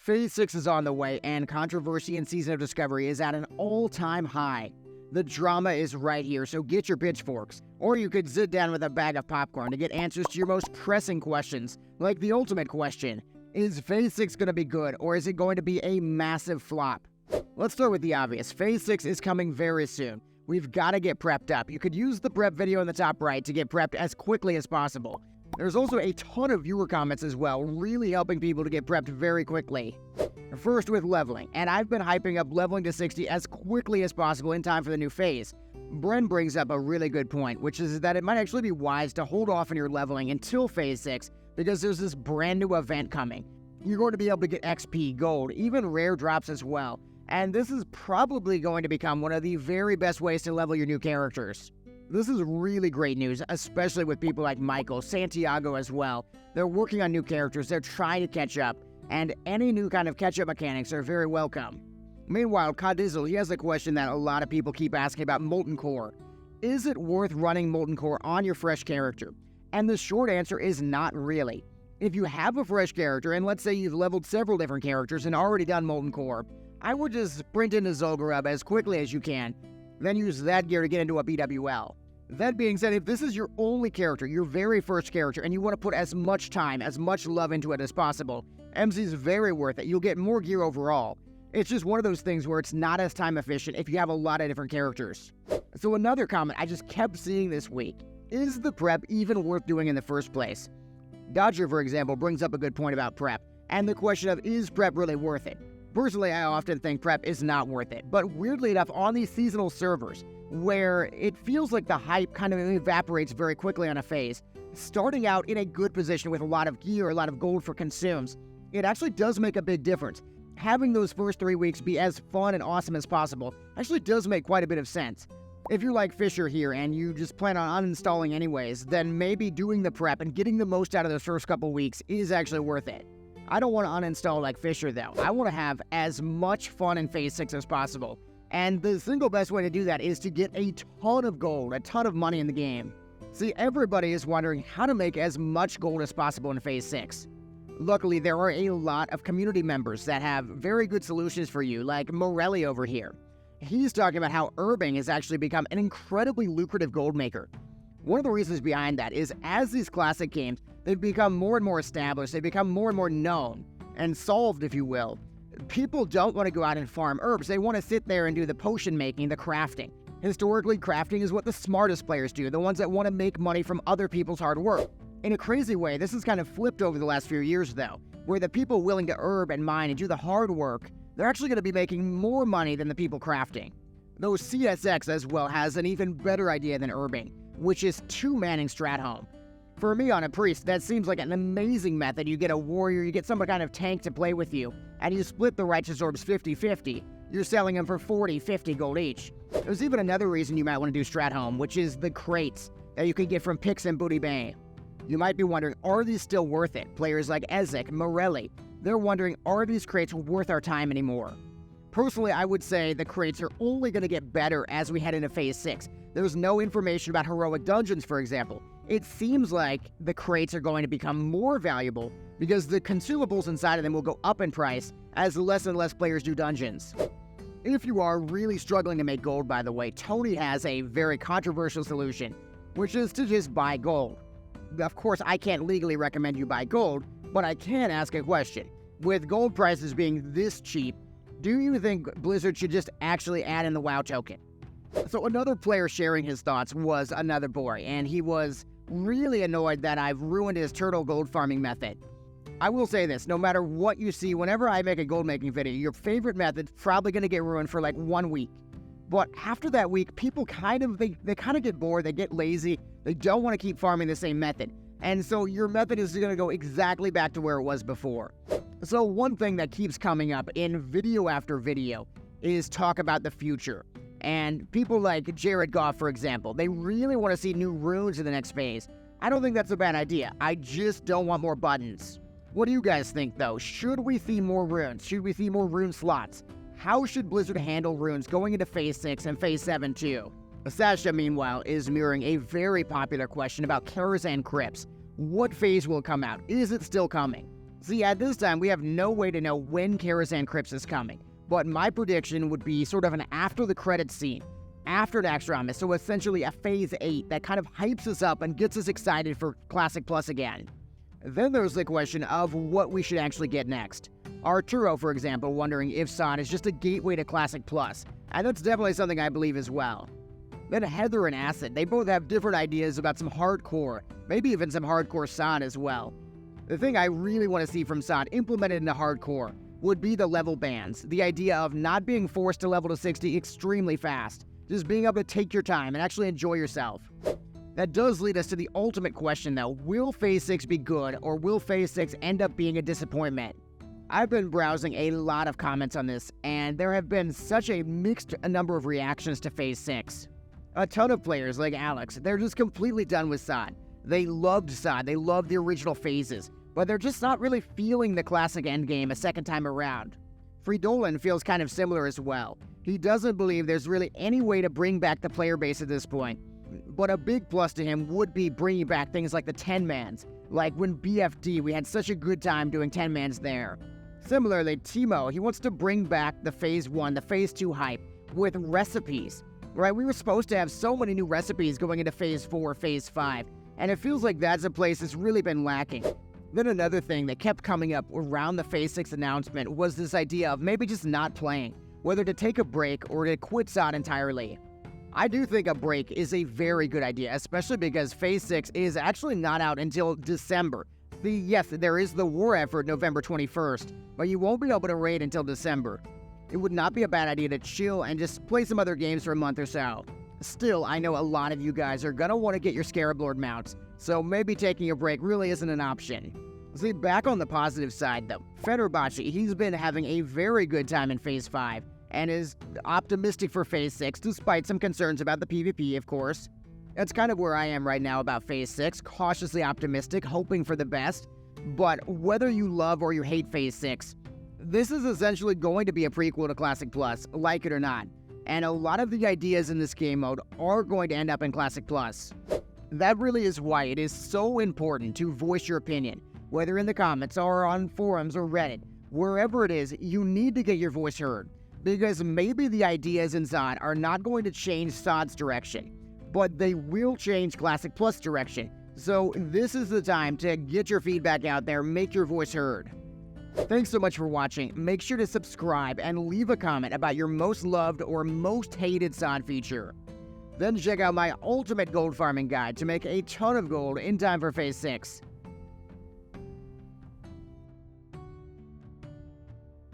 Phase 6 is on the way, and controversy in Season of Discovery is at an all-time high. The drama is right here, so get your pitchforks. Or you could sit down with a bag of popcorn to get answers to your most pressing questions, like the ultimate question. Is Phase 6 going to be good, or is it going to be a massive flop? Let's start with the obvious. Phase 6 is coming very soon. We've got to get prepped up. You could use the prep video in the top right to get prepped as quickly as possible. There's also a ton of viewer comments as well, really helping people to get prepped very quickly. First with leveling, and I've been hyping up leveling to 60 as quickly as possible in time for the new phase. Bren brings up a really good point, which is that it might actually be wise to hold off on your leveling until Phase 6, because there's this brand new event coming. You're going to be able to get XP, gold, even rare drops as well, and this is probably going to become one of the very best ways to level your new characters. This is really great news, especially with people like Michael, Santiago as well. They're working on new characters, they're trying to catch up, and any new kind of catch-up mechanics are very welcome. Meanwhile, Codizzle, he has a question that a lot of people keep asking about Molten Core. Is it worth running Molten Core on your fresh character? And the short answer is not really. If you have a fresh character, and let's say you've leveled several different characters and already done Molten Core, I would just sprint into Zul'Gurub as quickly as you can, then use that gear to get into a BWL. That being said, if this is your only character, your very first character, and you want to put as much time, as much love into it as possible, MC is very worth it. You'll get more gear overall. It's just one of those things where it's not as time efficient if you have a lot of different characters. So another comment I just kept seeing this week, is the prep even worth doing in the first place? Dodger, for example, brings up a good point about prep, and the question of, is prep really worth it? Personally, I often think prep is not worth it, but weirdly enough, on these seasonal servers, where it feels like the hype kind of evaporates very quickly on a phase, starting out in a good position with a lot of gear, a lot of gold for consumes, it actually does make a big difference. Having those first 3 weeks be as fun and awesome as possible actually does make quite a bit of sense. If you're like Fisher here and you just plan on uninstalling anyways, then maybe doing the prep and getting the most out of those first couple weeks is actually worth it. I don't want to uninstall like Fisher though. I want to have as much fun in Phase 6 as possible. And the single best way to do that is to get a ton of gold, a ton of money in the game. See, everybody is wondering how to make as much gold as possible in Phase 6. Luckily, there are a lot of community members that have very good solutions for you, like Morelli over here. He's talking about how herbing has actually become an incredibly lucrative gold maker. One of the reasons behind that is as these classic games, they've become more and more established, they become more and more known, and solved, if you will. People don't want to go out and farm herbs, they want to sit there and do the potion making, the crafting. Historically, crafting is what the smartest players do, the ones that want to make money from other people's hard work. In a crazy way, this has kind of flipped over the last few years though, where the people willing to herb and mine and do the hard work, they're actually going to be making more money than the people crafting. Though CSX as well has an even better idea than herbing, which is 2-manning Stratholme. For me on a priest, that seems like an amazing method. You get a warrior, you get some kind of tank to play with you, and you split the righteous orbs 50-50. You're selling them for 40-50 gold each. There's even another reason you might want to do Stratholme, which is the crates that you can get from Pix and Booty Bay. You might be wondering, are these still worth it? Players like Ezek, Morelli, they're wondering, are these crates worth our time anymore? Personally, I would say the crates are only going to get better as we head into Phase 6. There's no information about heroic dungeons, for example. It seems like the crates are going to become more valuable because the consumables inside of them will go up in price as less and less players do dungeons. If you are really struggling to make gold, by the way, Tony has a very controversial solution, which is to just buy gold. Of course, I can't legally recommend you buy gold, but I can ask a question. With gold prices being this cheap, do you think Blizzard should just actually add in the WoW token? So another player sharing his thoughts was another boy, and he was really annoyed that I've ruined his turtle gold farming method. I will say this, no matter what you see, whenever I make a gold making video, your favorite method's probably going to get ruined for like 1 week. But after that week, people kind of get bored, they get lazy, they don't want to keep farming the same method. And so your method is going to go exactly back to where it was before. So one thing that keeps coming up in video after video is talk about the future. And people like Jared Goff, for example, they really want to see new runes in the next phase. I don't think that's a bad idea. I just don't want more buttons. What do you guys think, though? Should we see more runes? Should we see more rune slots? How should Blizzard handle runes going into Phase 6 and Phase 7 too? Sasha, meanwhile, is mirroring a very popular question about Karazhan crypts. What phase will come out? Is it still coming? See, at this time, we have no way to know when Karazhan Crypts is coming, but my prediction would be sort of an after the credits scene, after Dax drama, so essentially a Phase 8 that kind of hypes us up and gets us excited for Classic Plus again. Then there's the question of what we should actually get next. Arturo, for example, wondering if Sod is just a gateway to Classic Plus, and that's definitely something I believe as well. Then Heather and Acid, they both have different ideas about some hardcore, maybe even some hardcore Sod as well. The thing I really want to see from Sod implemented into hardcore would be the level bans, the idea of not being forced to level to 60 extremely fast, just being able to take your time and actually enjoy yourself. That does lead us to the ultimate question though, will Phase 6 be good or will Phase 6 end up being a disappointment? I've been browsing a lot of comments on this, and there have been such a mixed number of reactions to Phase 6. A ton of players like Alex, they're just completely done with Sod. They loved Sod, they loved the original phases, but they're just not really feeling the classic endgame a second time around. Fridolin feels kind of similar as well. He doesn't believe there's really any way to bring back the player base at this point, but a big plus to him would be bringing back things like the 10-mans, like when BFD we had such a good time doing 10-mans there. Similarly, Timo, he wants to bring back the Phase 1, the Phase 2 hype with recipes, right? We were supposed to have so many new recipes going into Phase 4, Phase 5, and it feels like that's a place that's really been lacking. Then another thing that kept coming up around the Phase 6 announcement was this idea of maybe just not playing, whether to take a break or to quit Sod entirely. I do think a break is a very good idea, especially because Phase 6 is actually not out until December. Yes, there is the war effort November 21st, but you won't be able to raid until December. It would not be a bad idea to chill and just play some other games for a month or so. Still, I know a lot of you guys are gonna want to get your Scarab Lord mounts, so maybe taking a break really isn't an option. See, back on the positive side though, Fenerbahce, he's been having a very good time in Phase 5, and is optimistic for Phase 6 despite some concerns about the PvP, of course. That's kind of where I am right now about Phase 6, cautiously optimistic, hoping for the best. But whether you love or you hate Phase 6, this is essentially going to be a prequel to Classic Plus, like it or not. And a lot of the ideas in this game mode are going to end up in Classic Plus. That really is why it is so important to voice your opinion, whether in the comments or on forums or Reddit. Wherever it is, you need to get your voice heard, because maybe the ideas in Sod are not going to change Sod's direction, but they will change Classic Plus direction. So this is the time to get your feedback out there, make your voice heard. Thanks so much for watching. Make sure to subscribe and leave a comment about your most loved or most hated Sod feature. Then check out my ultimate gold farming guide to make a ton of gold in time for Phase 6.